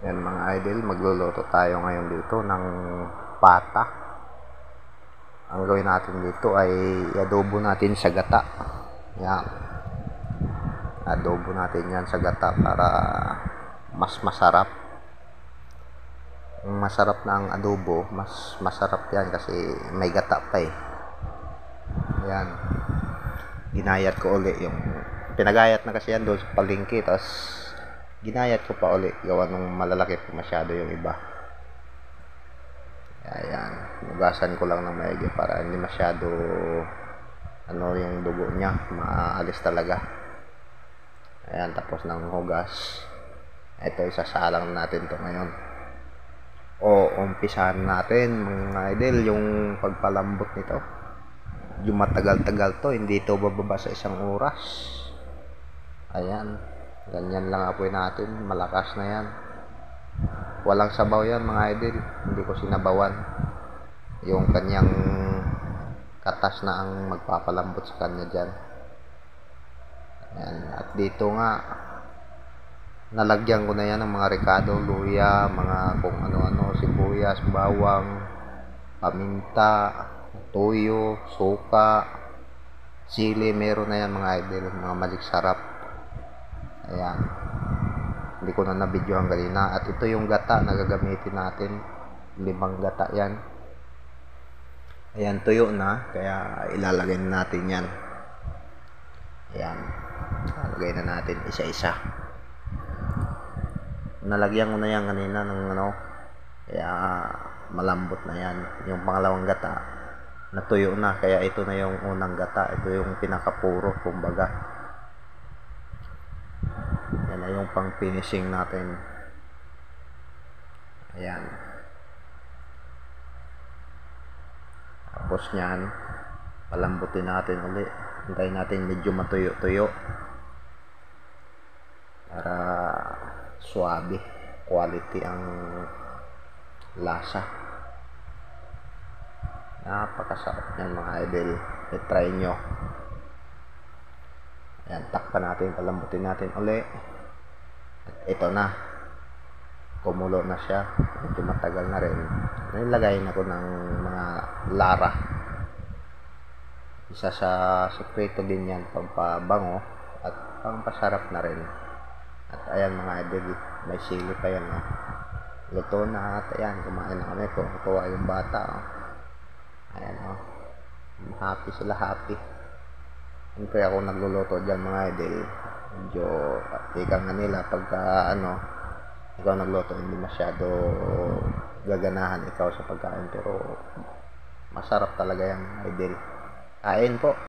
Yan mga idol, magluluto tayo ngayon dito ng pata. Ang gawin natin dito ay adobo natin sa gata. Yan. Adobo natin yan sa gata para mas masarap. Ang masarap na ang adobo, mas masarap yan kasi may gata pa eh. Yan. Ginayat ko uli yung pinagayat na kasi yan doon sa palengke, tapos ginayat ko pa uli gawa nung malalaki pa masyado yung iba. Ayan, nugasan ko lang ng maigi para hindi masyado yung dugo niya maalis talaga. Ayan, tapos ng hugas, ito isasalang natin to ngayon. Umpisahan natin mga idol yung pagpalambot nito. Yung matagal-tagal to, hindi ito bababa sa 1 oras. Ayan, ganyan lang apoy natin, malakas na yan. Walang sabaw yan mga idol, hindi ko sinabawan. Yung kanyang katas na ang magpapalambot sa kanya dyan. Ayan. At dito nga nalagyan ko na yan ng mga rekado, luya, mga kung ano-ano, sibuyas, bawang, paminta, toyo, suka, sili, meron na yan mga idol, mga maliksarap. Ayan, hindi ko na nabidyohan kanina. At ito yung gata na gagamitin natin, 5 gata yan. Ayan, tuyo na, kaya ilalagay na natin yan. Ayan, ilalagay na natin isa-isa. Nalagyan ko na yan kanina ng kaya malambot na yan. Yung pangalawang gata natuyo na, kaya ito na yung unang gata, ito yung pinakapuro kumbaga. Yan na yung pang finishing natin. Ayan, tapos nyan palambutin natin ulit, hintayin natin medyo matuyo-tuyo para suabe, quality ang lasa. Napakasarap yan mga idol, i-try nyo. Ayan, takpan natin, palambutin natin ulit. Ito na, kumulo na siya, medyo matagal na rin. Nilagay na ko ng mga lara, isa sa sekreto din yan, pampabango at pampasarap na rin. At ayan mga idol, may sili pa yan luto na. At ayan, kumain na kami, tuwa yung bata ayan happy sila, happy. Siyempre ako nagluluto dyan mga idol, medyo ika nga nila pagka ikaw nagluto hindi masyado gaganahan ikaw sa pagkain, pero masarap talaga yan idol. Kain po.